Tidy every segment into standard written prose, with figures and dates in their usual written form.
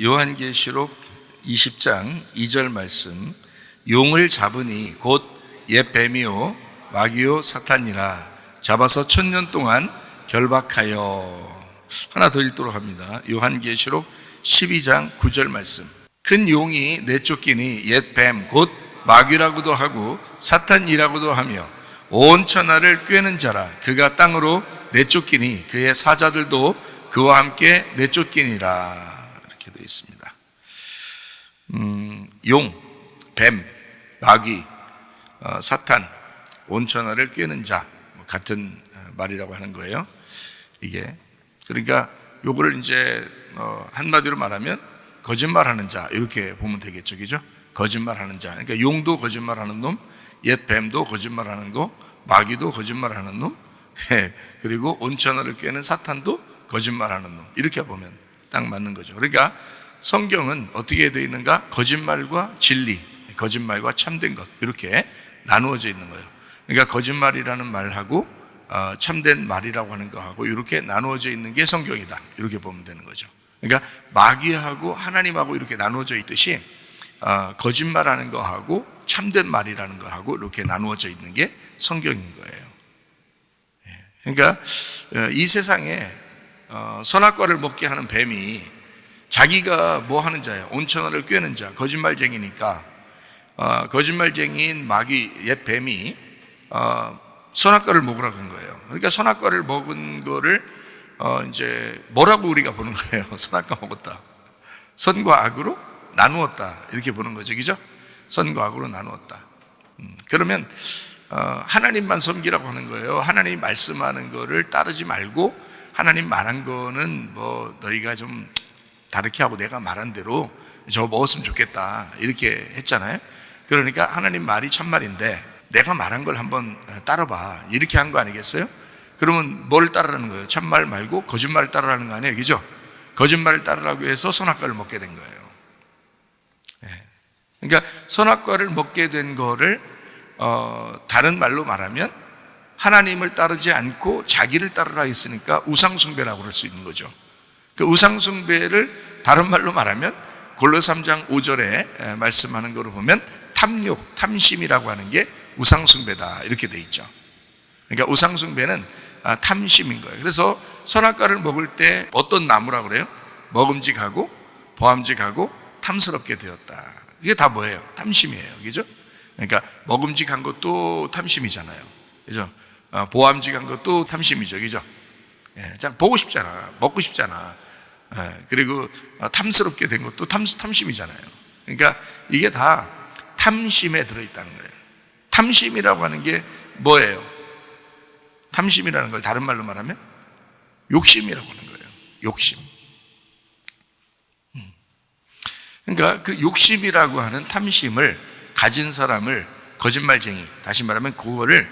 요한계시록 20장 2절 말씀, 용을 잡으니 곧 옛 뱀이요 마귀요 사탄이라 잡아서 1000년 동안 결박하여. 하나 더 읽도록 합니다. 요한계시록 12장 9절 말씀, 큰 용이 내쫓기니 옛 뱀 곧 마귀라고도 하고 사탄이라고도 하며 온 천하를 꿰는 자라. 그가 땅으로 내쫓기니 그의 사자들도 그와 함께 내쫓기니라. 이렇게 되어 있습니다. 용, 뱀, 마귀, 사탄, 온 천하를 꿰는 자, 같은 말이라고 하는 거예요. 이게 그러니까 요거를 이제 한마디로 말하면 거짓말하는 자, 이렇게 보면 되겠죠, 그죠? 거짓말하는 자. 그러니까 용도 거짓말하는 놈, 옛 뱀도 거짓말하는 거, 마귀도 거짓말하는 놈, 그리고 온 천하를 꿰는 사탄도 거짓말하는 놈. 이렇게 보면 딱 맞는 거죠. 그러니까 성경은 어떻게 되어 있는가? 거짓말과 진리, 거짓말과 참된 것, 이렇게 나누어져 있는 거예요. 그러니까 거짓말이라는 말하고 참된 말이라고 하는 거하고 이렇게 나누어져 있는 게 성경이다, 이렇게 보면 되는 거죠. 그러니까 마귀하고 하나님하고 이렇게 나누어져 있듯이 거짓말하는 거하고 참된 말이라는 거하고 이렇게 나누어져 있는 게 성경인 거예요. 그러니까 이 세상에 선악과를 먹게 하는 뱀이 자기가 뭐 하는 자예요? 온 천하를 꿰는 자, 거짓말쟁이니까 거짓말쟁이인 마귀, 옛 뱀이 선악과를 먹으라고 한 거예요. 그러니까 선악과를 먹은 거를 이제 뭐라고 우리가 보는 거예요? 선악과 먹었다, 선과 악으로 나누었다, 이렇게 보는 거죠, 그죠? 선과 악으로 나누었다. 그러면 하나님만 섬기라고 하는 거예요. 하나님이 말씀하는 거를 따르지 말고 하나님 말한 거는 뭐 너희가 좀 다르게 하고 내가 말한 대로 저거 먹었으면 좋겠다, 이렇게 했잖아요. 그러니까 하나님 말이 참말인데 내가 말한 걸 한번 따라봐, 이렇게 한 거 아니겠어요? 그러면 뭘 따르라는 거예요? 참말 말고 거짓말을 따르라는 거 아니에요, 그죠? 거짓말을 따르라고 해서 선악과를 먹게 된 거예요. 그러니까 선악과를 먹게 된 거를 다른 말로 말하면 하나님을 따르지 않고 자기를 따르라 했으니까 우상숭배라고 그럴 수 있는 거죠. 그 우상숭배를 다른 말로 말하면 골로새 3장 5절에 말씀하는 거로 보면 탐욕, 탐심이라고 하는 게 우상숭배다, 이렇게 돼 있죠. 그러니까 우상숭배는 탐심인 거예요. 그래서 선악과를 먹을 때 어떤 나무라고 그래요? 먹음직하고 보암직하고 탐스럽게 되었다. 이게 다 뭐예요? 탐심이에요, 그죠? 그러니까 먹음직한 것도 탐심이잖아요, 그죠? 보암직한 것도 탐심이죠, 그죠? 보고 싶잖아, 먹고 싶잖아. 그리고 탐스럽게 된 것도 탐심이잖아요. 그러니까 이게 다 탐심에 들어있다는 거예요. 탐심이라고 하는 게 뭐예요? 탐심이라는 걸 다른 말로 말하면 욕심이라고 하는 거예요. 욕심. 그러니까 그 욕심이라고 하는 탐심을 가진 사람을 거짓말쟁이, 다시 말하면 그걸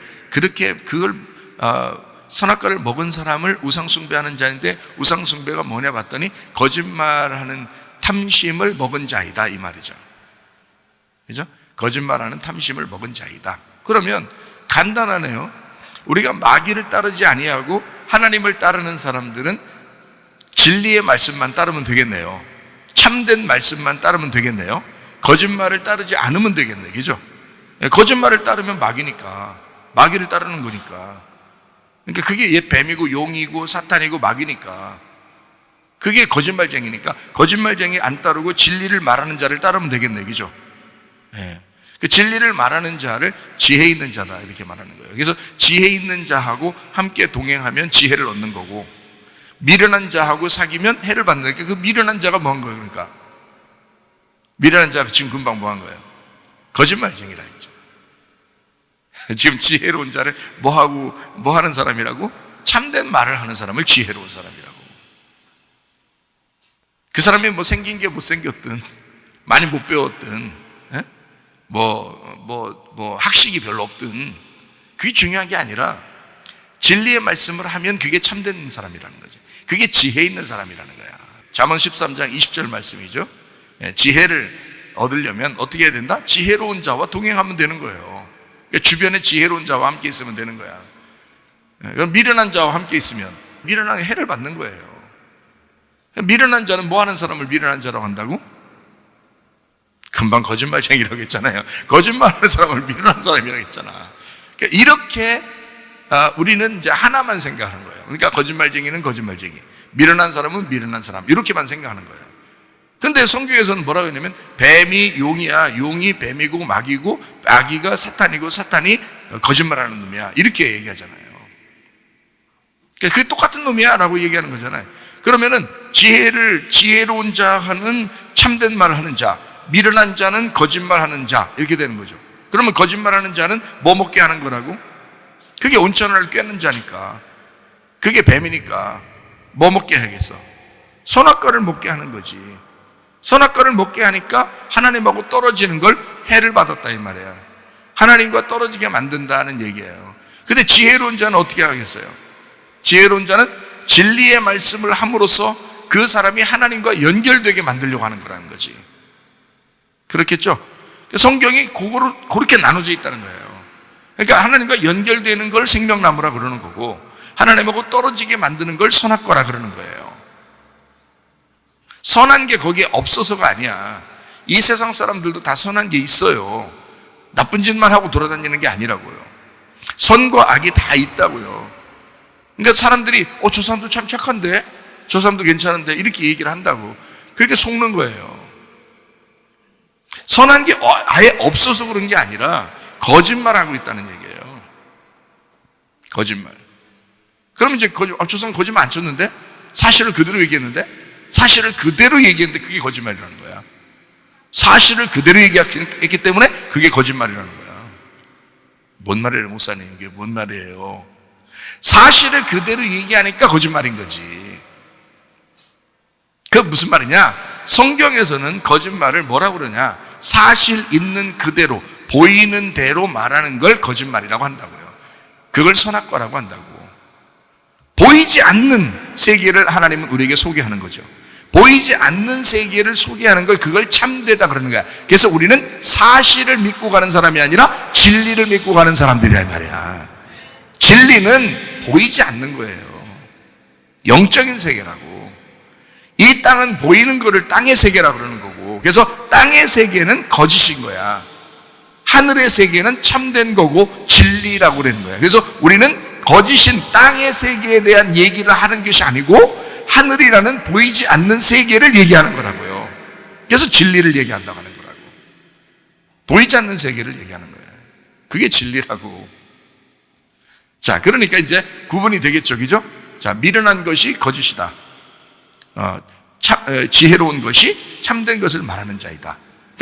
선악과를 먹은 사람을 우상숭배하는 자인데, 우상숭배가 뭐냐 봤더니 거짓말하는 탐심을 먹은 자이다, 이 말이죠. 그죠? 거짓말하는 탐심을 먹은 자이다. 그러면 간단하네요. 우리가 마귀를 따르지 아니하고 하나님을 따르는 사람들은 진리의 말씀만 따르면 되겠네요. 참된 말씀만 따르면 되겠네요. 거짓말을 따르지 않으면 되겠네요, 그죠? 거짓말을 따르면 마귀니까, 마귀를 따르는 거니까. 그러니까 그게 옛 뱀이고 용이고 사탄이고 마귀니까, 그게 거짓말쟁이니까 거짓말쟁이 안 따르고 진리를 말하는 자를 따르면 되겠네요, 그죠? 그 진리를 말하는 자를 지혜 있는 자다, 이렇게 말하는 거예요. 그래서 지혜 있는 자하고 함께 동행하면 지혜를 얻는 거고, 미련한 자하고 사귀면 해를 받는 거니까 그 미련한 자가 뭐 한 거예요? 그러니까 미련한 자가 지금 금방 뭐 한 거예요? 거짓말쟁이라 했죠. 지금 지혜로운 자를 뭐 하는 사람이라고? 참된 말을 하는 사람을 지혜로운 사람이라고. 그 사람이 뭐 생긴 게 못생겼든 많이 못 배웠든 학식이 별로 없든 그게 중요한 게 아니라 진리의 말씀을 하면 그게 참된 사람이라는 거죠. 그게 지혜 있는 사람이라는 거야. 잠언 13장 20절 말씀이죠. 지혜를 얻으려면 어떻게 해야 된다? 지혜로운 자와 동행하면 되는 거예요. 그러니까 주변에 지혜로운 자와 함께 있으면 되는 거야. 미련한 자와 함께 있으면 미련한 해를 받는 거예요. 미련한 자는 뭐 하는 사람을 미련한 자라고 한다고? 금방 거짓말쟁이라고 했잖아요. 거짓말하는 사람을 미련한 사람이라고 했잖아. 그러니까 이렇게 우리는 이제 하나만 생각하는 거예요. 그러니까 거짓말쟁이는 거짓말쟁이, 미련한 사람은 미련한 사람, 이렇게만 생각하는 거예요. 근데 성경에서는 뭐라고 했냐면 뱀이 용이야, 용이 뱀이고 마귀고 마귀가 사탄이고 사탄이 거짓말하는 놈이야, 이렇게 얘기하잖아요. 그러니까 그게 똑같은 놈이야 라고 얘기하는 거잖아요. 그러면은 지혜로운 자는 참된 말을 하는 자, 미련한 자는 거짓말하는 자, 이렇게 되는 거죠. 그러면 거짓말하는 자는 뭐 먹게 하는 거라고? 그게 온천을 꿰는 자니까, 그게 뱀이니까 뭐 먹게 하겠어? 선악과를 먹게 하는 거지. 선악과를 먹게 하니까 하나님하고 떨어지는 걸 해를 받았다 이 말이야. 하나님과 떨어지게 만든다는 얘기예요. 근데 지혜로운 자는 어떻게 하겠어요? 지혜로운 자는 진리의 말씀을 함으로써 그 사람이 하나님과 연결되게 만들려고 하는 거라는 거지. 그렇겠죠? 성경이 그렇게 나눠져 있다는 거예요. 그러니까 하나님과 연결되는 걸 생명나무라 그러는 거고, 하나님하고 떨어지게 만드는 걸 선악과라 그러는 거예요. 선한 게 거기에 없어서가 아니야. 이 세상 사람들도 다 선한 게 있어요. 나쁜 짓만 하고 돌아다니는 게 아니라고요. 선과 악이 다 있다고요. 그러니까 사람들이 저 사람도 참 착한데, 저 사람도 괜찮은데, 이렇게 얘기를 한다고. 그렇게 속는 거예요. 선한 게 아예 없어서 그런 게 아니라 거짓말하고 있다는 얘기예요. 거짓말. 그러면 이제 저 사람 거짓말 안 쳤는데? 사실을 그대로 얘기했는데? 사실을 그대로 얘기했는데 그게 거짓말이라는 거야. 사실을 그대로 얘기했기 때문에 그게 거짓말이라는 거야. 뭔 말이에요, 목사님? 이게 뭔 말이에요? 사실을 그대로 얘기하니까 거짓말인 거지. 그 무슨 말이냐? 성경에서는 거짓말을 뭐라고 그러냐? 사실 있는 그대로, 보이는 대로 말하는 걸 거짓말이라고 한다고요. 그걸 선악과라고 한다고. 보이지 않는 세계를 하나님은 우리에게 소개하는 거죠. 보이지 않는 세계를 소개하는 걸, 그걸 참되다 그러는 거야. 그래서 우리는 사실을 믿고 가는 사람이 아니라 진리를 믿고 가는 사람들이란 말이야. 진리는 보이지 않는 거예요. 영적인 세계라고. 이 땅은 보이는 거를 땅의 세계라고 그러는 거고, 그래서 땅의 세계는 거짓인 거야. 하늘의 세계는 참된 거고 진리라고 그러는 거야. 그래서 우리는 거짓인 땅의 세계에 대한 얘기를 하는 것이 아니고 하늘이라는 보이지 않는 세계를 얘기하는 거라고요. 그래서 진리를 얘기한다고 하는 거라고. 보이지 않는 세계를 얘기하는 거예요. 그게 진리라고. 자, 그러니까 이제 구분이 되겠죠, 그죠? 자, 미련한 것이 거짓이다. 지혜로운 것이 참된 것을 말하는 자이다.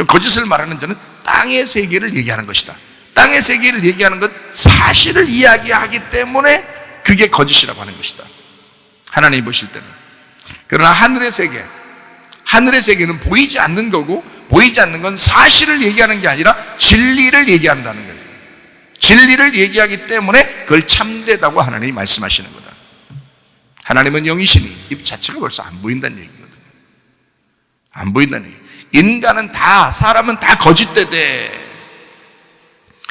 거짓을 말하는 자는 땅의 세계를 얘기하는 것이다. 땅의 세계를 얘기하는 것, 사실을 이야기하기 때문에 그게 거짓이라고 하는 것이다. 하나님이 보실 때는. 그러나 하늘의 세계는 보이지 않는 거고, 보이지 않는 건 사실을 얘기하는 게 아니라 진리를 얘기한다는 거죠. 진리를 얘기하기 때문에 그걸 참되다고 하나님이 말씀하시는 거다. 하나님은 영이시니 이 자체가 벌써 안 보인다는 얘기거든요. 안 보인다는 얘기. 인간은 다, 사람은 다 거짓되대.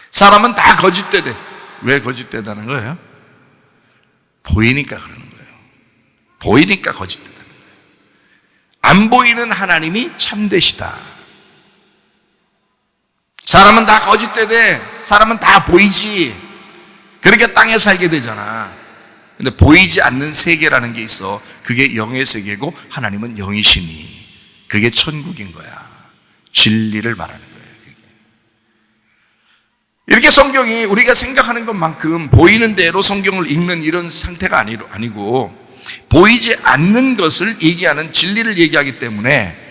사람은 다 거짓되대. 왜 거짓되다는 거예요? 보이니까 그러는 거예요. 보이니까 거짓되다는 거예요. 안 보이는 하나님이 참되시다. 사람은 다 거짓되대. 사람은 다 보이지. 그러니까 땅에 살게 되잖아. 근데 보이지 않는 세계라는 게 있어. 그게 영의 세계고 하나님은 영이시니 그게 천국인 거야. 진리를 말하는 거예요. 그게. 이렇게 성경이 우리가 생각하는 것만큼 보이는 대로 성경을 읽는 이런 상태가 아니고 보이지 않는 것을 얘기하는, 진리를 얘기하기 때문에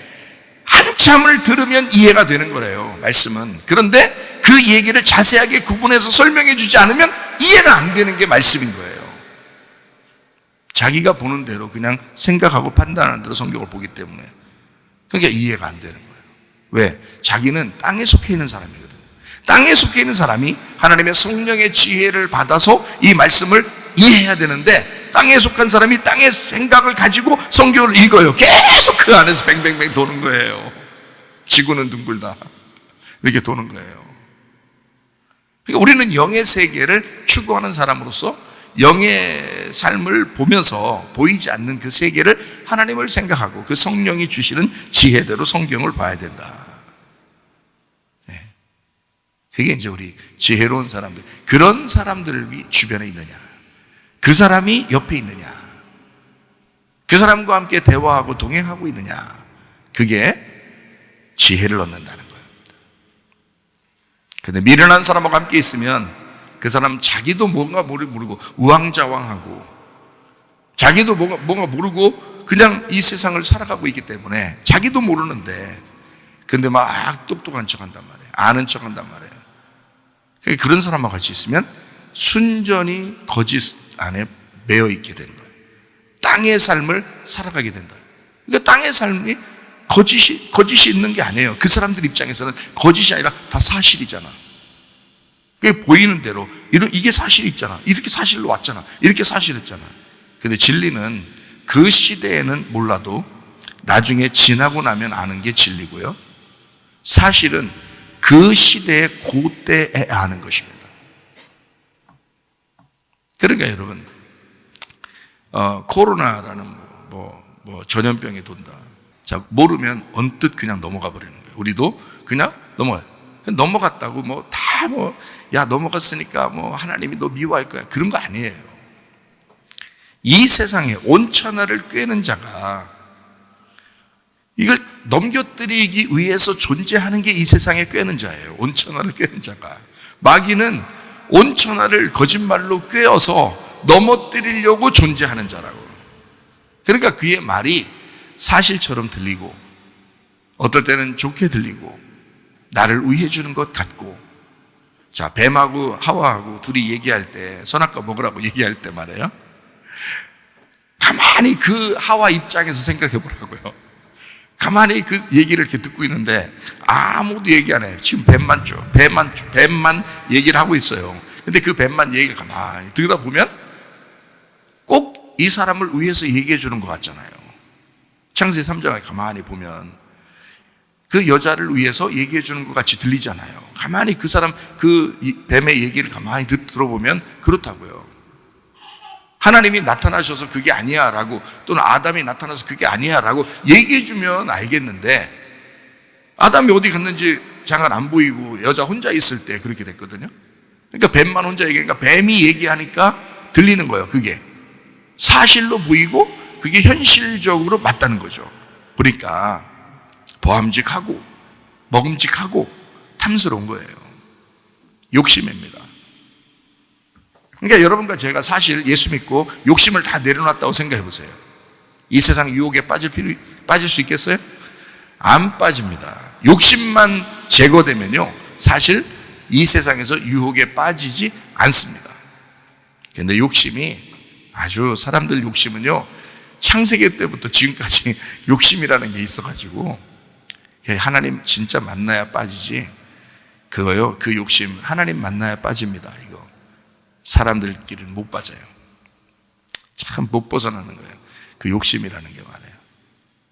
한참을 들으면 이해가 되는 거래요, 말씀은. 그런데 그 얘기를 자세하게 구분해서 설명해 주지 않으면 이해가 안 되는 게 말씀인 거예요. 자기가 보는 대로 그냥 생각하고 판단하는 대로 성경을 보기 때문에. 그러니까 이해가 안 되는 거예요. 왜? 자기는 땅에 속해 있는 사람이거든요. 땅에 속해 있는 사람이 하나님의 성령의 지혜를 받아서 이 말씀을 이해해야 되는데, 땅에 속한 사람이 땅의 생각을 가지고 성경을 읽어요. 계속 그 안에서 뱅뱅뱅 도는 거예요. 지구는 둥글다. 이렇게 도는 거예요. 그러니까 우리는 영의 세계를 추구하는 사람으로서 영의 삶을 보면서 보이지 않는 그 세계를 하나님을 생각하고 그 성령이 주시는 지혜대로 성경을 봐야 된다. 그게 이제 우리 지혜로운 사람들, 그런 사람들이 주변에 있느냐, 그 사람이 옆에 있느냐, 그 사람과 함께 대화하고 동행하고 있느냐, 그게 지혜를 얻는다는 거예요. 근데 미련한 사람하고 함께 있으면 그 사람 자기도 뭔가 모르고 우왕좌왕하고 자기도 뭔가 모르고 그냥 이 세상을 살아가고 있기 때문에 자기도 모르는데 근데 막 똑똑한 척 한단 말이에요. 아는 척 한단 말이에요. 그런 사람하고 같이 있으면 순전히 거짓 안에 매여 있게 되는 거예요. 땅의 삶을 살아가게 된다. 그러니까 땅의 삶이 거짓이 있는 게 아니에요. 그 사람들 입장에서는 거짓이 아니라 다 사실이잖아. 그게 보이는 대로 이게 사실이 있잖아. 이렇게 사실로 왔잖아. 이렇게 사실했잖아. 근데 진리는 그 시대에는 몰라도 나중에 지나고 나면 아는 게 진리고요. 사실은 그 시대의 그때에 아는 것입니다. 그러니까 여러분, 코로나라는 전염병이 돈다. 자, 모르면 언뜻 그냥 넘어가 버리는 거예요. 우리도 그냥 넘어갔다고 야, 넘어갔으니까 하나님이 너 미워할 거야. 그런 거 아니에요. 이 세상에 온천하를 꿰는 자가 이걸 넘겨뜨리기 위해서 존재하는 게 이 세상에 꿰는 자예요. 온천하를 꿰는 자가. 마귀는 온천하를 거짓말로 꿰어서 넘어뜨리려고 존재하는 자라고. 그러니까 그의 말이 사실처럼 들리고 어떨 때는 좋게 들리고 나를 위해 주는 것 같고. 자, 뱀하고 하와하고 둘이 얘기할 때, 선악과 먹으라고 얘기할 때 말이에요, 가만히 그 하와 입장에서 생각해 보라고요. 가만히 그 얘기를 이렇게 듣고 있는데 아무도 얘기 안 해요. 지금 뱀만 얘기를 하고 있어요. 근데 그 뱀만 얘기를 가만히 듣다 보면 꼭 이 사람을 위해서 얘기해 주는 것 같잖아요. 창세기 3장을 가만히 보면 그 여자를 위해서 얘기해 주는 것 같이 들리잖아요. 가만히 그 사람, 그 뱀의 얘기를 가만히 들어보면 그렇다고요. 하나님이 나타나셔서 그게 아니야 라고, 또는 아담이 나타나서 그게 아니야 라고 얘기해 주면 알겠는데, 아담이 어디 갔는지 잠깐 안 보이고 여자 혼자 있을 때 그렇게 됐거든요. 그러니까 뱀만 혼자 얘기하니까 뱀이 얘기하니까 들리는 거예요. 그게 사실로 보이고 그게 현실적으로 맞다는 거죠. 그러니까 보암직하고 먹음직하고 탐스러운 거예요. 욕심입니다. 그러니까 여러분과 제가 사실 예수 믿고 욕심을 다 내려놨다고 생각해 보세요. 이 세상 유혹에 빠질 수 있겠어요? 안 빠집니다. 욕심만 제거되면요, 사실 이 세상에서 유혹에 빠지지 않습니다. 그런데 욕심이 아주, 사람들 욕심은요, 창세기 때부터 지금까지 욕심이라는 게 있어가지고 하나님 진짜 만나야 빠지지, 그거요, 그 욕심 하나님 만나야 빠집니다. 이거 사람들끼리는 못 빠져요. 참 못 벗어나는 거예요. 그 욕심이라는 게 말이에요.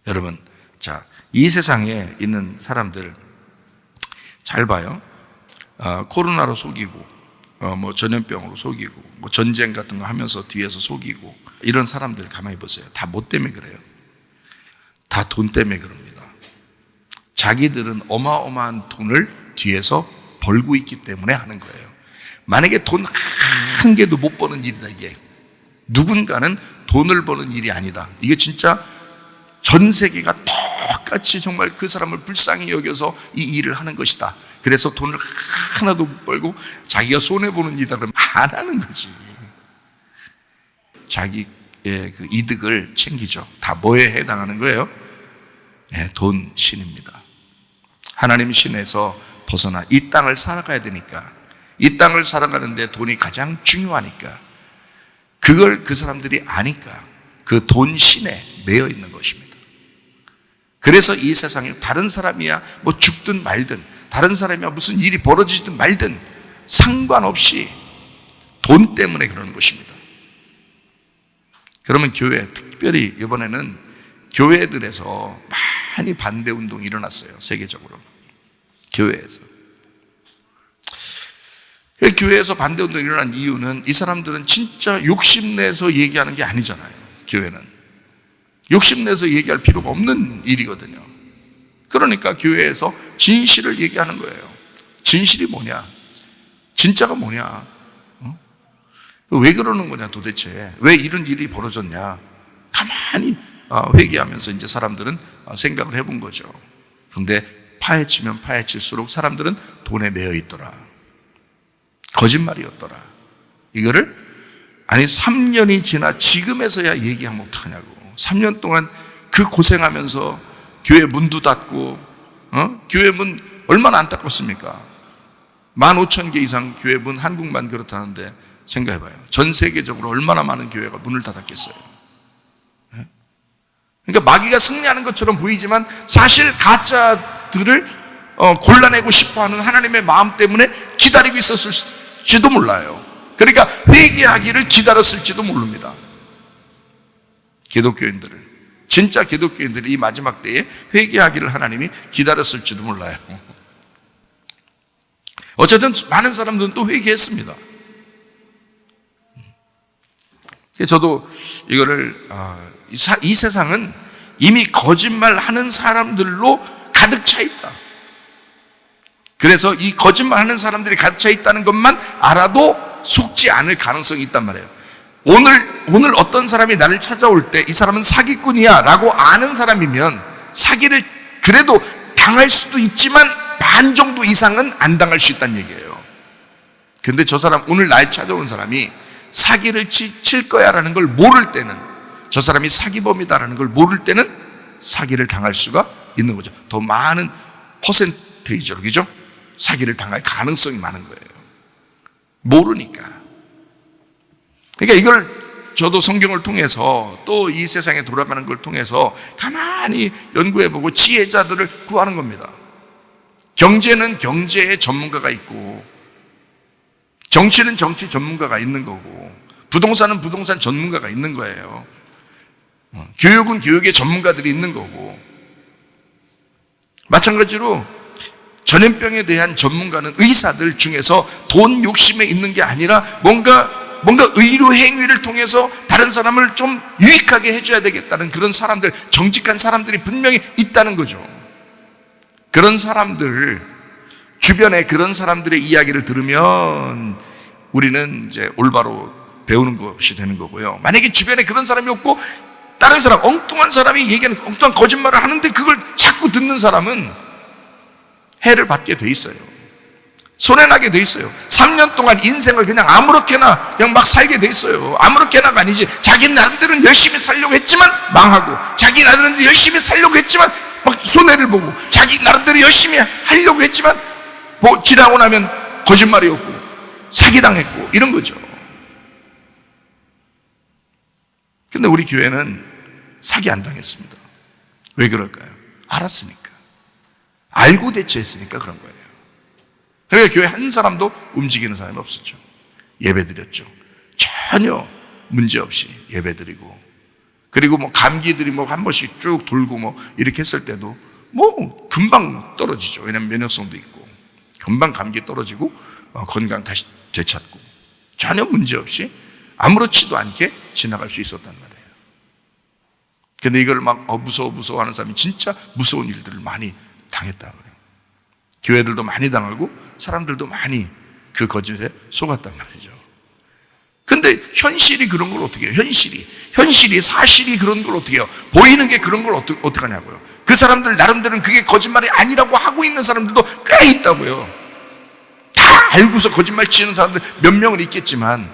여러분, 자, 이 세상에 있는 사람들 잘 봐요. 코로나로 속이고, 전염병으로 속이고, 전쟁 같은 거 하면서 뒤에서 속이고, 이런 사람들 가만히 보세요. 다 뭐 때문에 그래요? 다 돈 때문에 그럽니다. 자기들은 어마어마한 돈을 뒤에서 벌고 있기 때문에 하는 거예요. 만약에 돈 한 개도 못 버는 일이다, 이게. 누군가는 돈을 버는 일이 아니다. 이게 진짜 전 세계가 똑같이 정말 그 사람을 불쌍히 여겨서 이 일을 하는 것이다. 그래서 돈을 하나도 못 벌고 자기가 손해보는 일이다 그러면 안 하는 거지. 자기의 그 이득을 챙기죠. 다 뭐에 해당하는 거예요? 네, 돈 신입니다. 하나님 신에서 벗어나 이 땅을 살아가야 되니까, 이 땅을 살아가는데 돈이 가장 중요하니까, 그걸 그 사람들이 아니까 그 돈 신에 매여 있는 것입니다. 그래서 이 세상에 다른 사람이야 죽든 말든, 다른 사람이야 무슨 일이 벌어지든 말든 상관없이 돈 때문에 그러는 것입니다. 그러면 교회, 특별히 이번에는 교회들에서 많이 반대 운동이 일어났어요. 세계적으로. 교회에서. 교회에서 반대운동이 일어난 이유는 이 사람들은 진짜 욕심내서 얘기하는 게 아니잖아요. 교회는 욕심내서 얘기할 필요가 없는 일이거든요. 그러니까 교회에서 진실을 얘기하는 거예요. 진실이 뭐냐? 진짜가 뭐냐? 왜 그러는 거냐 도대체? 왜 이런 일이 벌어졌냐? 가만히 회개하면서 이제 사람들은 생각을 해본 거죠. 그런데 파헤치면 파헤칠수록 사람들은 돈에 매여 있더라. 거짓말이었더라. 이거를 3년이 지나 지금에서야 얘기하면 어떡하냐고. 3년 동안 그 고생하면서 교회 문도 닫고, 교회 문 얼마나 안타깝습니까? 15,000개 이상 교회 문, 한국만 그렇다는데 생각해봐요. 전 세계적으로 얼마나 많은 교회가 문을 닫았겠어요. 그러니까 마귀가 승리하는 것처럼 보이지만 사실 가짜들을 골라내고 싶어하는 하나님의 마음 때문에 기다리고 있었을지도 몰라요. 그러니까 회개하기를 기다렸을지도 모릅니다. 기독교인들을, 진짜 기독교인들이 이 마지막 때에 회개하기를 하나님이 기다렸을지도 몰라요. 어쨌든 많은 사람들은 또 회개했습니다. 저도 이거를 이 세상은 이미 거짓말하는 사람들로 가득 차 있다. 그래서 이 거짓말하는 사람들이 가득 차 있다는 것만 알아도 속지 않을 가능성이 있단 말이에요. 오늘 어떤 사람이 나를 찾아올 때 이 사람은 사기꾼이야 라고 아는 사람이면 사기를 그래도 당할 수도 있지만 반 정도 이상은 안 당할 수 있다는 얘기예요. 근데 저 사람, 오늘 날 찾아오는 사람이 사기를 칠 거야 라는 걸 모를 때는, 저 사람이 사기범이다라는 걸 모를 때는 사기를 당할 수가 있는 거죠. 더 많은 퍼센테이지로, 그죠? 사기를 당할 가능성이 많은 거예요. 모르니까. 그러니까 이걸 저도 성경을 통해서 또 이 세상에 돌아가는 걸 통해서 가만히 연구해보고 지혜자들을 구하는 겁니다. 경제는 경제의 전문가가 있고, 정치는 정치 전문가가 있는 거고, 부동산은 부동산 전문가가 있는 거예요. 교육은 교육의 전문가들이 있는 거고, 마찬가지로 전염병에 대한 전문가는 의사들 중에서 돈 욕심에 있는 게 아니라 뭔가 의료 행위를 통해서 다른 사람을 좀 유익하게 해줘야 되겠다는 그런 사람들, 정직한 사람들이 분명히 있다는 거죠. 그런 사람들, 주변에 그런 사람들의 이야기를 들으면 우리는 이제 올바로 배우는 것이 되는 거고요. 만약에 주변에 그런 사람이 없고 다른 사람, 엉뚱한 사람이 얘기하는 엉뚱한 거짓말을 하는데 그걸 자꾸 듣는 사람은 해를 받게 돼 있어요. 손해나게 돼 있어요. 3년 동안 인생을 그냥 아무렇게나 그냥 막 살게 돼 있어요. 아무렇게나가 아니지. 자기 나름대로는 열심히 살려고 했지만 망하고, 자기 나름대로 열심히 살려고 했지만 막 손해를 보고, 자기 나름대로 열심히 하려고 했지만 뭐 지나고 나면 거짓말이었고 사기당했고 이런 거죠. 근데 우리 교회는 사기 안 당했습니다. 왜 그럴까요? 알았으니까. 알고 대처했으니까 그런 거예요. 그러니까 교회 한 사람도 움직이는 사람이 없었죠. 예배드렸죠. 전혀 문제없이 예배드리고, 그리고 뭐 감기들이 뭐 한 번씩 쭉 돌고 뭐 이렇게 했을 때도 뭐 금방 떨어지죠. 왜냐면 면역성도 있고, 금방 감기 떨어지고 건강 다시 되찾고, 전혀 문제없이 아무렇지도 않게 지나갈 수 있었단 말이에요. 근데 이걸 막 무서워 하는 사람이 진짜 무서운 일들을 많이 당했다고 그래요. 교회들도 많이 당하고 사람들도 많이 그 거짓에 속았단 말이죠. 근데 현실이 그런 걸 어떻게 해요? 현실이 사실이 그런 걸 어떻게 해요? 보이는 게 그런 걸 어떻게 하냐고요. 그 사람들 나름대로는 그게 거짓말이 아니라고 하고 있는 사람들도 꽤 있다고요. 다 알고서 거짓말 치는 사람들 몇 명은 있겠지만,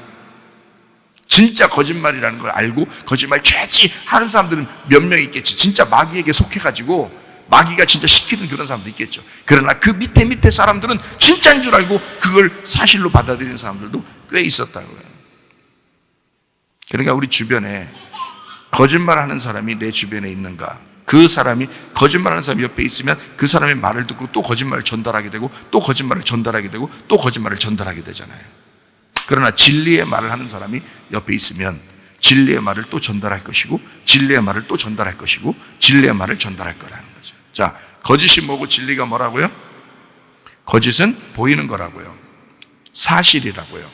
진짜 거짓말이라는 걸 알고 거짓말 죄지 하는 사람들은 몇 명 있겠지. 진짜 마귀에게 속해가지고 마귀가 진짜 시키는 그런 사람도 있겠죠. 그러나 그 밑에 사람들은 진짜인 줄 알고 그걸 사실로 받아들이는 사람들도 꽤 있었다고요. 그러니까 우리 주변에 거짓말하는 사람이 내 주변에 있는가, 그 사람이 거짓말하는 사람이 옆에 있으면 그 사람의 말을 듣고 또 거짓말을 전달하게 되고, 또 거짓말을 전달하게 되고, 또 거짓말을 전달하게 되잖아요. 그러나 진리의 말을 하는 사람이 옆에 있으면 진리의 말을 또 전달할 것이고, 진리의 말을 또 전달할 것이고, 진리의 말을 전달할 거라는 거죠. 자, 거짓이 뭐고 진리가 뭐라고요? 거짓은 보이는 거라고요. 사실이라고요.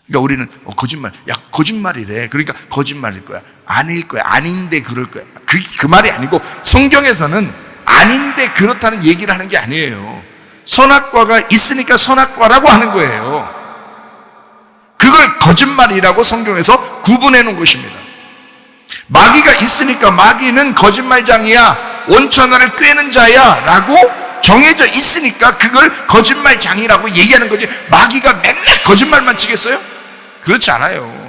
그러니까 우리는 거짓말, 야 거짓말이래. 그러니까 거짓말일 거야. 아닐 거야. 아닌데 그럴 거야. 그 말이 아니고 성경에서는 아닌데 그렇다는 얘기를 하는 게 아니에요. 선악과가 있으니까 선악과라고 하는 거예요. 그걸 거짓말이라고 성경에서 구분해 놓은 것입니다. 마귀가 있으니까 마귀는 거짓말장이야, 온천하를 꿰는 자야 라고 정해져 있으니까 그걸 거짓말장이라고 얘기하는 거지. 마귀가 맨날 거짓말만 치겠어요? 그렇지 않아요.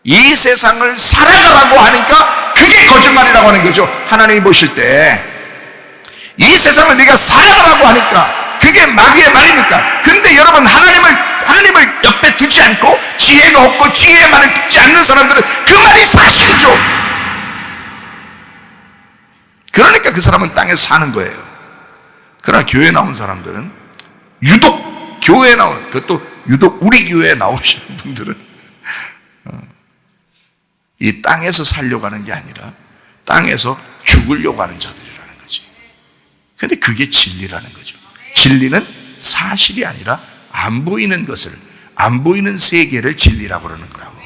이 세상을 살아가라고 하니까 그게 거짓말이라고 하는 거죠. 하나님이 보실 때 이 세상을 네가 살아가라고 하니까 그게 마귀의 말이니까. 근데 여러분, 하나님을 옆에 두지 않고 지혜가 없고 지혜의 말을 듣지 않는 사람들은 그 말이 사실이죠. 그러니까 그 사람은 땅에서 사는 거예요. 그러나 교회에 나온 사람들은 유독 교회에 나온, 그것도 유독 우리 교회에 나오시는 분들은 이 땅에서 살려고 하는 게 아니라 땅에서 죽으려고 하는 자들이라는 거지. 근데 그게 진리라는 거죠. 진리는 사실이 아니라 안 보이는 것을, 안 보이는 세계를 진리라고 그러는 거라고.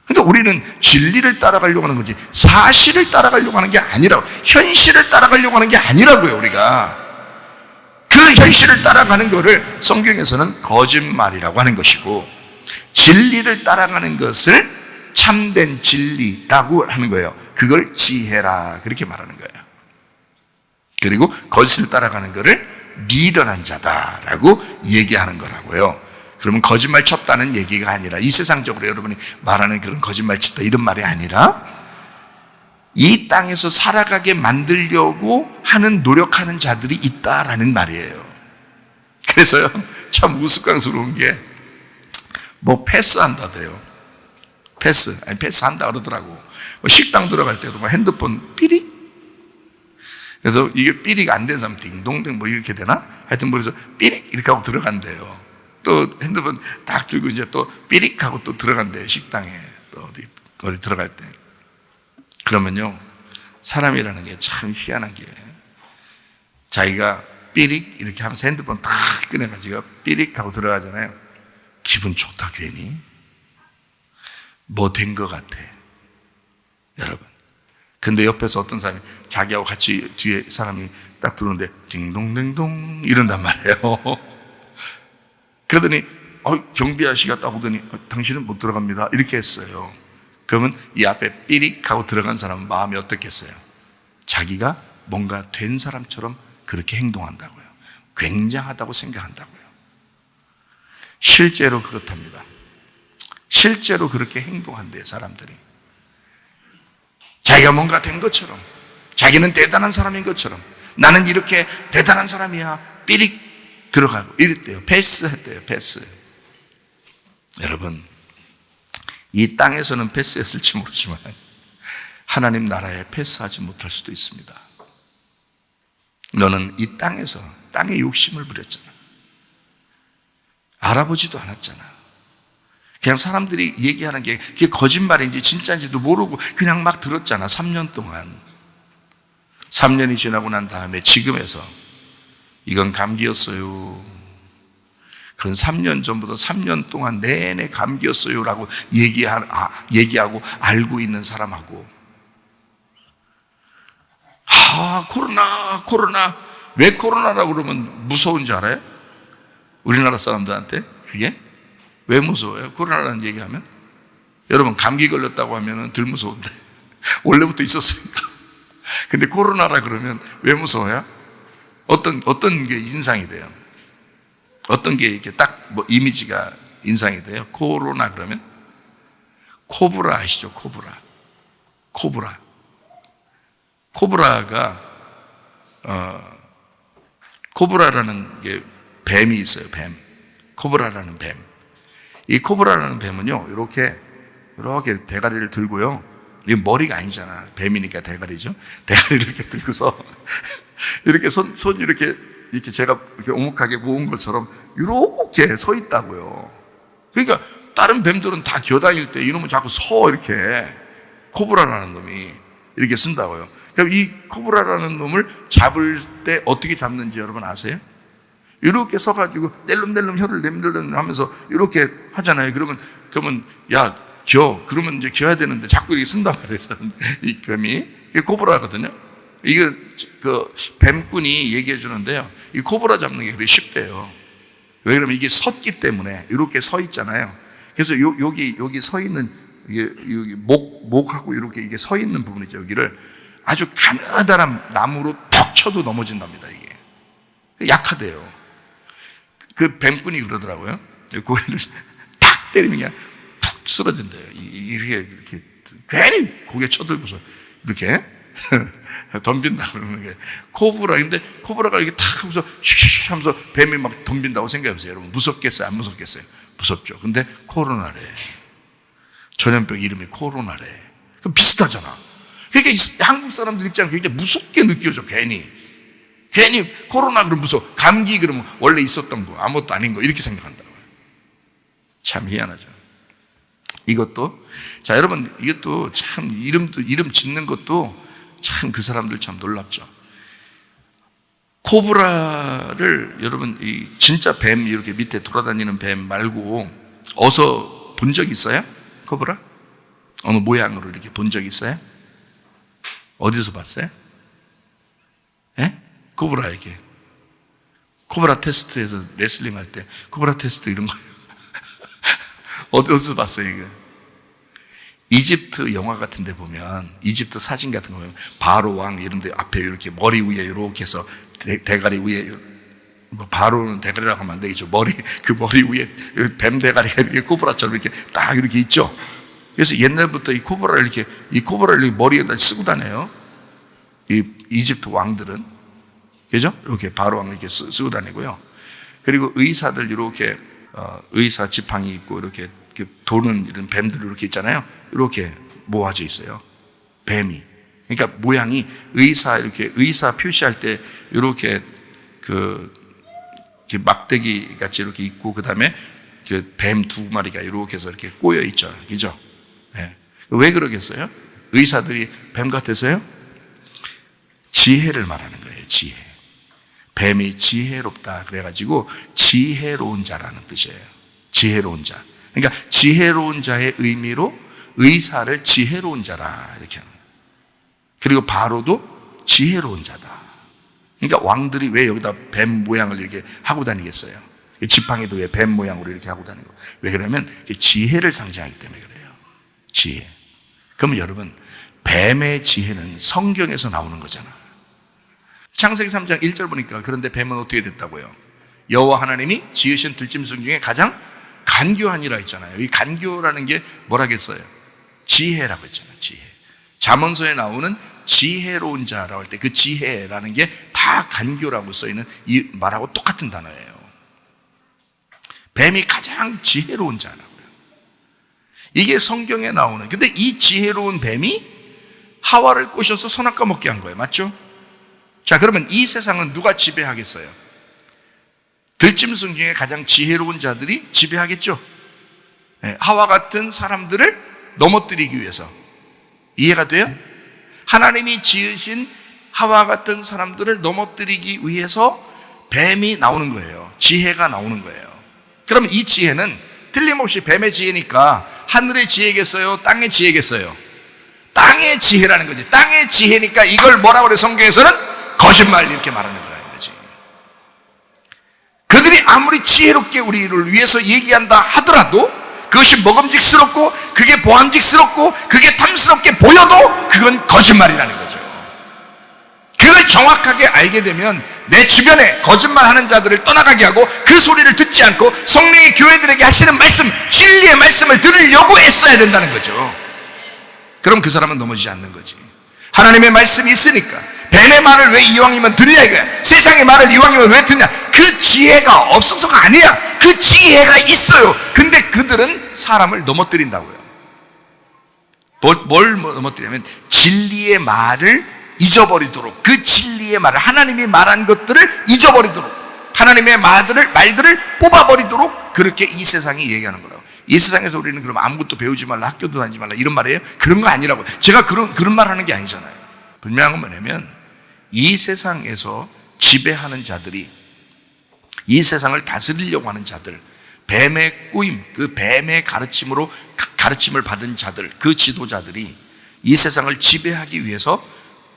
그러니까 우리는 진리를 따라가려고 하는 거지 사실을 따라가려고 하는 게 아니라고, 현실을 따라가려고 하는 게 아니라고요. 우리가 그 현실을 따라가는 것을 성경에서는 거짓말이라고 하는 것이고, 진리를 따라가는 것을 참된 진리라고 하는 거예요. 그걸 지혜라 그렇게 말하는 거예요. 그리고 거짓을 따라가는 것을 미련한 자다라고 얘기하는 거라고요. 그러면 거짓말 쳤다는 얘기가 아니라, 이 세상적으로 여러분이 말하는 그런 거짓말 쳤다 이런 말이 아니라, 이 땅에서 살아가게 만들려고 하는, 노력하는 자들이 있다라는 말이에요. 그래서요, 참 우스꽝스러운 게 뭐 패스한다대요. 패스한다 그러더라고. 식당 들어갈 때도 막 핸드폰 삐릭. 그래서 이게 삐릭 안 된 사람 딩동댕 뭐 이렇게 되나? 하여튼 그래서 삐릭 이렇게 하고 들어간대요. 또 핸드폰 딱 들고 이제 또 삐릭 하고 또 들어간대요. 식당에 또 어디 들어갈 때. 그러면요, 사람이라는 게 참 희한한 게, 자기가 삐릭 이렇게 하면서 핸드폰 탁 꺼내가지고 삐릭 하고 들어가잖아요. 기분 좋다 괜히. 뭐 된 것 같아 여러분. 근데 옆에서 어떤 사람이 자기하고 같이 뒤에 사람이 딱 들어오는데 딩동댕동 이런단 말이에요. 그러더니 경비 아저씨가 딱 오더니 당신은 못 들어갑니다 이렇게 했어요. 그러면 이 앞에 삐릭 하고 들어간 사람은 마음이 어떻겠어요? 자기가 뭔가 된 사람처럼 그렇게 행동한다고요. 굉장하다고 생각한다고요. 실제로 그렇답니다. 실제로 그렇게 행동한대요. 사람들이 자기가 뭔가 된 것처럼, 자기는 대단한 사람인 것처럼, 나는 이렇게 대단한 사람이야 삐릭 들어가고 이랬대요. 패스했대요. 패스. 여러분, 이 땅에서는 패스했을지 모르지만 하나님 나라에 패스하지 못할 수도 있습니다. 너는 이 땅에서 땅에 욕심을 부렸잖아. 알아보지도 않았잖아. 그냥 사람들이 얘기하는 게 그게 거짓말인지 진짜인지도 모르고 그냥 막 들었잖아. 3년 동안. 3년이 지나고 난 다음에 지금에서 이건 감기였어요. 그건 3년 전부터 3년 동안 내내 감기였어요 라고 얘기하고 알고 있는 사람하고, 코로나. 왜 코로나라고 그러면 무서운지 알아요? 우리나라 사람들한테 그게 왜 무서워요? 코로나라는 얘기하면. 여러분, 감기 걸렸다고 하면 덜 무서운데 원래부터 있었으니까. 근데 코로나라 그러면 왜 무서워요? 어떤 게 인상이 돼요? 어떤 게 이렇게 딱 뭐 이미지가 인상이 돼요? 코로나 그러면 코브라 아시죠? 코브라가 코브라라는 게 뱀이 있어요. 뱀. 코브라라는 뱀. 이 코브라라는 뱀은요, 이렇게 대가리를 들고요. 이 머리가 아니잖아. 뱀이니까 대가리죠. 대가리를 이렇게 들고서 이렇게 손 이렇게 제가 이렇게 오목하게 모은 것처럼 이렇게 서 있다고요. 그러니까 다른 뱀들은 다 기어다닐 때 이놈은 자꾸 이렇게 코브라라는 놈이 이렇게 쓴다고요. 그럼 이 코브라라는 놈을 잡을 때 어떻게 잡는지 여러분 아세요? 이렇게 서가지고 낼름낼름 혀를 내밀름 하면서 이렇게 하잖아요. 그러면 야 그러면 이제 겨야 되는데 자꾸 이렇게 쓴단 말이에요. 이 뱀이 이게 코브라거든요. 이게 그 뱀꾼이 얘기해 주는데요. 이 코브라 잡는 게 그렇게 쉽대요. 왜 그러면 이게 섰기 때문에 이렇게 서 있잖아요. 그래서 여기 서 있는 이게 여기 목하고 이렇게 이게 서 있는 부분이죠. 여기를 아주 가느다란 나무로 툭 쳐도 넘어진답니다. 이게 약하대요. 그 뱀꾼이 그러더라고요. 고개를 탁 때리면 그냥 푹 쓰러진대요. 이렇게 괜히 고개 쳐들고서 이렇게 덤빈다 그러는 게 코브라인데, 코브라가 이렇게 탁 하면서 슉슉 하면서 뱀이 막 덤빈다고 생각해보세요. 여러분 무섭겠어요? 안 무섭겠어요? 무섭죠. 근데 코로나래. 전염병 이름이 코로나래. 그럼 비슷하잖아. 그러니까 한국 사람들 입장에서 굉장히 무섭게 느껴져. 괜히 코로나 그러면 무서워. 감기 그러면 원래 있었던 거 아무것도 아닌 거 이렇게 생각한다고요. 참 희한하죠. 이것도 자 여러분, 이것도 참 이름 짓는 것도 참 그 사람들 참 놀랍죠. 코브라를 여러분 이 진짜 뱀 이렇게 밑에 돌아다니는 뱀 말고 어서 본 적 있어요? 코브라? 어느 모양으로 이렇게 본 적 있어요? 어디서 봤어요? 예? 코브라 이렇게 코브라 테스트에서 레슬링 할 때 코브라 테스트 이런 거 어디서 봤어요 이게? 이집트 영화 같은 데 보면, 이집트 사진 같은 거 보면 바로 왕 이런 데 앞에 이렇게 머리 위에 이렇게 해서 대가리 위에, 뭐 바로는 대가리라고 하면 안 되겠죠. 그 머리 위에 뱀 대가리가 이렇게 코브라처럼 이렇게 딱 이렇게 있죠. 그래서 옛날부터 이 코브라를 이렇게 머리에다 쓰고 다녀요. 이 이집트 왕들은. 그죠? 이렇게 바로 왕 이렇게 쓰고 다니고요. 그리고 의사들 이렇게, 의사 지팡이 있고 이렇게 도는 이런 뱀들 이렇게 있잖아요. 이렇게 모아져 있어요. 뱀이. 그러니까 모양이 이렇게 의사 표시할 때 이렇게 이렇게 막대기 같이 이렇게 있고, 그 다음에 뱀 두 마리가 이렇게 해서 이렇게 꼬여 있죠. 그죠? 네. 왜 그러겠어요? 의사들이 뱀 같아서요? 지혜를 말하는 거예요. 지혜. 뱀이 지혜롭다. 그래가지고 지혜로운 자라는 뜻이에요. 지혜로운 자. 그러니까 지혜로운 자의 의미로 의사를 지혜로운 자라 이렇게 하는 거예요. 그리고 바로도 지혜로운 자다. 그러니까 왕들이 왜 여기다 뱀 모양을 이렇게 하고 다니겠어요? 지팡이도 왜 뱀 모양으로 이렇게 하고 다니고? 왜 그러냐면 지혜를 상징하기 때문에 그래요. 지혜. 그러면 여러분, 뱀의 지혜는 성경에서 나오는 거잖아. 창세기 3장 1절 보니까, 그런데 뱀은 어떻게 됐다고요? 여호와 하나님이 지으신 들짐승 중에 가장 간교하니라 했잖아요. 이 간교라는 게 뭐라겠어요? 지혜라고 했잖아요. 지혜. 잠언서에 나오는 지혜로운 자라고 할 때 그 지혜라는 게 다 간교라고 써있는 이 말하고 똑같은 단어예요. 뱀이 가장 지혜로운 자라고요. 이게 성경에 나오는, 근데 이 지혜로운 뱀이 하와를 꼬셔서 선악과 먹게 한 거예요. 맞죠? 자, 그러면 이 세상은 누가 지배하겠어요? 들짐승 중에 가장 지혜로운 자들이 지배하겠죠. 하와 같은 사람들을 넘어뜨리기 위해서. 이해가 돼요? 하나님이 지으신 하와 같은 사람들을 넘어뜨리기 위해서 뱀이 나오는 거예요. 지혜가 나오는 거예요. 그러면 이 지혜는 틀림없이 뱀의 지혜니까 하늘의 지혜겠어요? 땅의 지혜겠어요? 땅의 지혜라는 거지. 땅의 지혜니까 이걸 뭐라고 그래? 성경에서는 거짓말 이렇게 말하는 거라는 거지. 그들이 아무리 지혜롭게 우리를 위해서 얘기한다 하더라도 그것이 먹음직스럽고 그게 보암직스럽고 그게 탐스럽게 보여도 그건 거짓말이라는 거죠. 그걸 정확하게 알게 되면 내 주변에 거짓말하는 자들을 떠나가게 하고 그 소리를 듣지 않고 성령의 교회들에게 하시는 말씀, 진리의 말씀을 들으려고 애써야 된다는 거죠. 그럼 그 사람은 넘어지지 않는 거지. 하나님의 말씀이 있으니까 뱀의 말을 왜 이왕이면 듣냐 이거야. 세상의 말을 이왕이면 왜 듣냐. 그 지혜가 없어서가 아니야. 그 지혜가 있어요. 근데 그들은 사람을 넘어뜨린다고요. 뭘 넘어뜨리냐면 진리의 말을 잊어버리도록, 그 진리의 말을, 하나님이 말한 것들을 잊어버리도록, 하나님의 말들을 뽑아버리도록 그렇게 이 세상이 얘기하는 거라고. 이 세상에서 우리는 그럼 아무것도 배우지 말라, 학교도 다니지 말라 이런 말이에요? 그런 거 아니라고. 제가 그런 말 하는 게 아니잖아요. 분명한 건 뭐냐면 이 세상에서 지배하는 자들이 이 세상을 다스리려고 하는 자들, 뱀의 꼬임, 그 뱀의 가르침을 받은 자들, 그 지도자들이 이 세상을 지배하기 위해서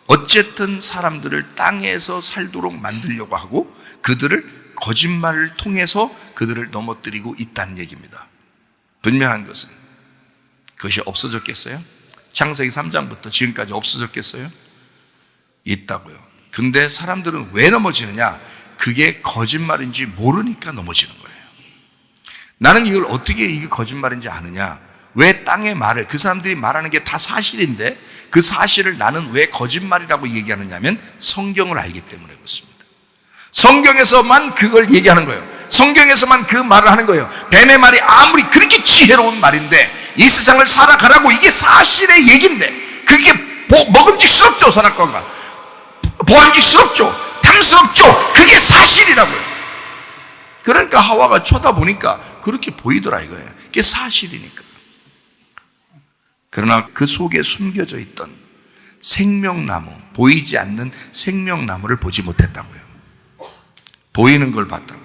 어쨌든 사람들을 땅에서 살도록 만들려고 하고 그들을 거짓말을 통해서 그들을 넘어뜨리고 있다는 얘기입니다. 분명한 것은 그것이 없어졌겠어요? 창세기 3장부터 지금까지 없어졌겠어요? 있다고요. 근데 사람들은 왜 넘어지느냐? 그게 거짓말인지 모르니까 넘어지는 거예요. 나는 이걸 어떻게 이게 거짓말인지 아느냐? 왜 땅의 말을, 그 사람들이 말하는 게 다 사실인데 그 사실을 나는 왜 거짓말이라고 얘기하느냐 하면 성경을 알기 때문에 그렇습니다. 성경에서만 그걸 얘기하는 거예요. 성경에서만 그 말을 하는 거예요. 뱀의 말이 아무리 그렇게 지혜로운 말인데 이 세상을 살아가라고 이게 사실의 얘기인데 그게 먹음직스럽죠, 선악과가. 보암직스럽죠, 탐스럽죠. 그게 사실이라고요. 그러니까 하와가 쳐다보니까 그렇게 보이더라 이거예요. 그게 사실이니까. 그러나 그 속에 숨겨져 있던 생명나무, 보이지 않는 생명나무를 보지 못했다고요. 보이는 걸 봤다고.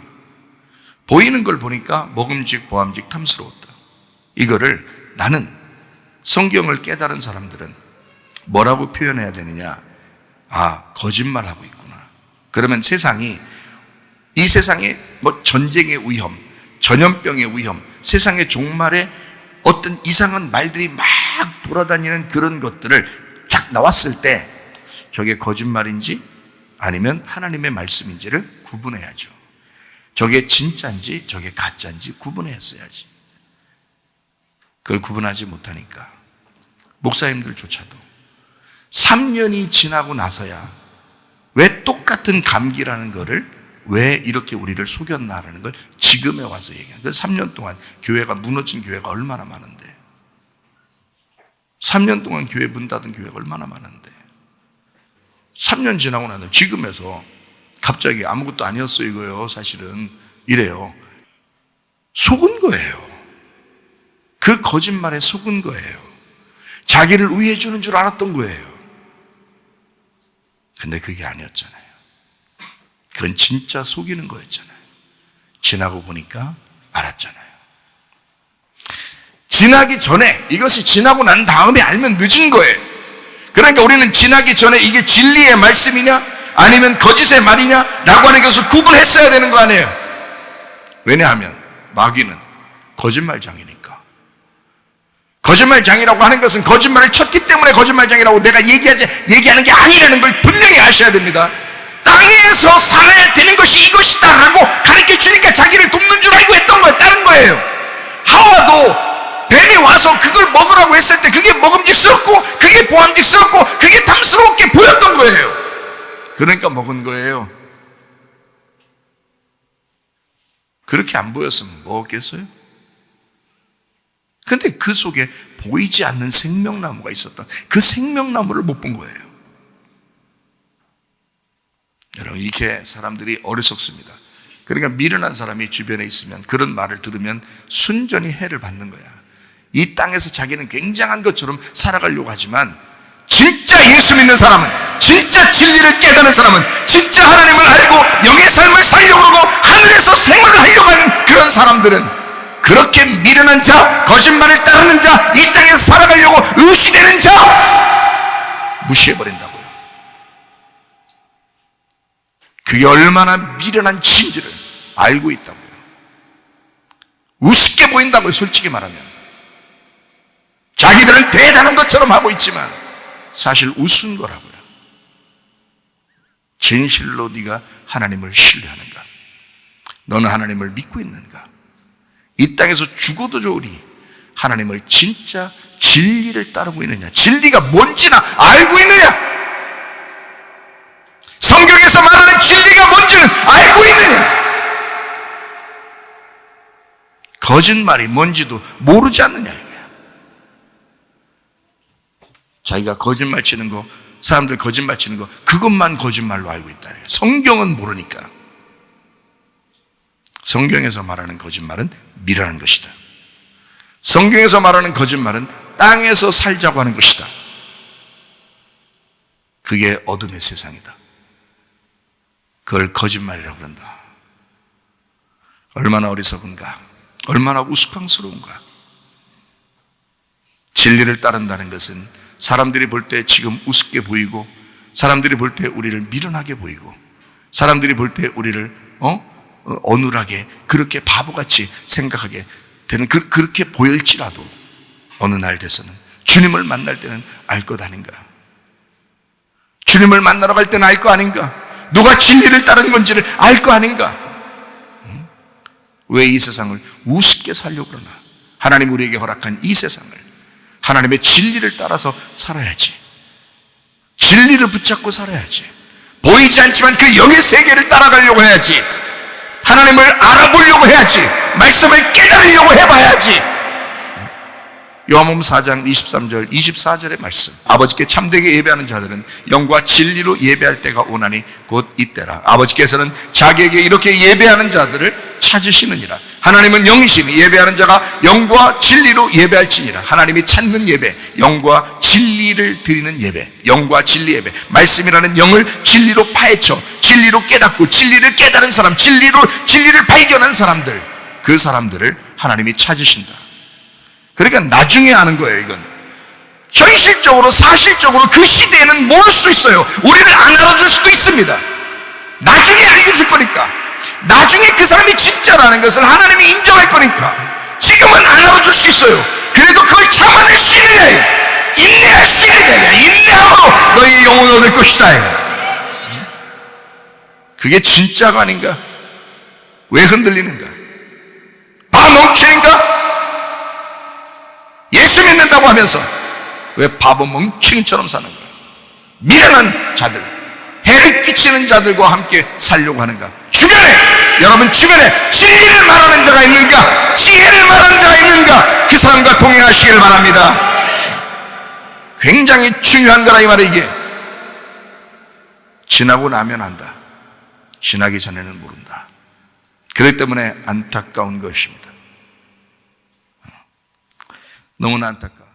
보이는 걸 보니까 먹음직, 보암직, 탐스러웠다. 이거를 나는 성경을 깨달은 사람들은 뭐라고 표현해야 되느냐? 아, 거짓말하고 있구나. 그러면 이 세상에 뭐 전쟁의 위험, 전염병의 위험, 세상의 종말에 어떤 이상한 말들이 막 돌아다니는 그런 것들을 쫙 나왔을 때 저게 거짓말인지 아니면 하나님의 말씀인지를 구분해야죠. 저게 진짜인지 저게 가짜인지 구분했어야지. 그걸 구분하지 못하니까 목사님들조차도 3년이 지나고 나서야 왜 똑같은 감기라는 거를 왜 이렇게 우리를 속였나라는 걸 지금에 와서 얘기하는 거예요. 3년 동안 교회가 무너진 교회가 얼마나 많은데, 3년 동안 교회 문 닫은 교회가 얼마나 많은데 3년 지나고 나서 지금에서 갑자기 아무것도 아니었어 이거예요. 사실은 이래요. 속은 거예요. 그 거짓말에 속은 거예요. 자기를 위해 주는 줄 알았던 거예요. 근데 그게 아니었잖아요. 그건 진짜 속이는 거였잖아요. 지나고 보니까 알았잖아요. 지나기 전에, 이것이 지나고 난 다음에 알면 늦은 거예요. 그러니까 우리는 지나기 전에 이게 진리의 말씀이냐 아니면 거짓의 말이냐 라고 하는 것을 구분했어야 되는 거 아니에요. 왜냐하면 마귀는 거짓말장이니까. 거짓말장이라고 하는 것은 거짓말을 쳤기 때문에 거짓말장이라고 내가 얘기하는 게 아니라는 걸 분명히 아셔야 됩니다. 땅에서 살아야 되는 것이 이것이다 라고 가르쳐 주니까 자기를 돕는 줄 알고 했던 거예요. 다른 거예요. 하와도 뱀이 와서 그걸 먹으라고 했을 때 그게 먹음직스럽고 그게 보암직스럽고 그게 탐스럽게 보였던 거예요. 그러니까 먹은 거예요. 그렇게 안 보였으면 먹었겠어요? 근데 그 속에 보이지 않는 생명나무가 있었던 그 생명나무를 못 본 거예요. 여러분, 이렇게 사람들이 어리석습니다. 그러니까 미련한 사람이 주변에 있으면 그런 말을 들으면 순전히 해를 받는 거야. 이 땅에서 자기는 굉장한 것처럼 살아가려고 하지만 진짜 예수 믿는 사람은, 진짜 진리를 깨닫는 사람은, 진짜 하나님을 알고 영의 삶을 살려고 하고 하늘에서 생활을 하려고 하는 그런 사람들은 그렇게 미련한 자, 거짓말을 따르는 자, 이 땅에서 살아가려고 의시되는 자 무시해버린다고요. 그게 얼마나 미련한 진지를 알고 있다고요. 우습게 보인다고요. 솔직히 말하면 자기들은 대단한 것처럼 하고 있지만 사실 우스운 거라고요. 진실로 네가 하나님을 신뢰하는가? 너는 하나님을 믿고 있는가? 이 땅에서 죽어도 좋으리 하나님을 진짜 진리를 따르고 있느냐? 진리가 뭔지나 알고 있느냐? 성경에서 말하는 진리가 뭔지는 알고 있느냐? 거짓말이 뭔지도 모르지 않느냐 이거야. 자기가 거짓말 치는 거, 사람들 거짓말 치는 거 그것만 거짓말로 알고 있다. 성경은 모르니까. 성경에서 말하는 거짓말은 미련한 것이다. 성경에서 말하는 거짓말은 땅에서 살자고 하는 것이다. 그게 어둠의 세상이다. 그걸 거짓말이라고 그런다. 얼마나 어리석은가, 얼마나 우스꽝스러운가. 진리를 따른다는 것은 사람들이 볼 때 지금 우습게 보이고, 사람들이 볼 때 우리를 미련하게 보이고, 사람들이 볼 때 우리를 어눌하게, 그렇게 바보같이 생각하게 되는, 그렇게 보일지라도 어느 날 돼서는 주님을 만날 때는 알 것 아닌가. 주님을 만나러 갈 때는 알 거 아닌가. 누가 진리를 따르는 건지를 알 거 아닌가. 왜 이 세상을 우습게 살려고 그러나. 하나님 우리에게 허락한 이 세상을 하나님의 진리를 따라서 살아야지. 진리를 붙잡고 살아야지. 보이지 않지만 그 영의 세계를 따라가려고 해야지. 하나님을 알아보려고 해야지. 말씀을 깨달으려고 해봐야지. 요한복음 4장 23절 24절의 말씀, 아버지께 참되게 예배하는 자들은 영과 진리로 예배할 때가 오나니 곧 이때라. 아버지께서는 자기에게 이렇게 예배하는 자들을 찾으시느니라. 하나님은 영이시니 예배하는 자가 영과 진리로 예배할지니라. 하나님이 찾는 예배, 영과 진리를 드리는 예배, 영과 진리 예배. 말씀이라는 영을 진리로 파헤쳐 진리로 깨닫고 진리를 깨달은 사람, 진리를 발견한 사람들, 그 사람들을 하나님이 찾으신다. 그러니까 나중에 아는 거예요. 이건 현실적으로, 사실적으로 그 시대에는 모를 수 있어요. 우리를 안 알아줄 수도 있습니다. 나중에 알게 될 거니까. 나중에 그 사람이 진짜라는 것을 하나님이 인정할 거니까. 지금은 안 알아줄 수 있어요. 그래도 그걸 참아낼 수 있느냐, 인내할 수 있느냐, 인내함으로 너희의 영혼을 얻을 것이다. 그게 진짜가 아닌가? 왜 흔들리는가? 다 멍청인가? 예수 믿는다고 하면서 왜 바보 멍청이처럼 사는 거야? 미련한 자들, 해를 끼치는 자들과 함께 살려고 하는가? 여러분 주변에 진리를 말하는 자가 있는가? 지혜를 말하는 자가 있는가? 그 사람과 동행하시길 바랍니다. 굉장히 중요한 거라 이 말이야. 이게 지나고 나면 안다. 지나기 전에는 모른다. 그렇기 때문에 안타까운 것입니다. 너무나 안타까워.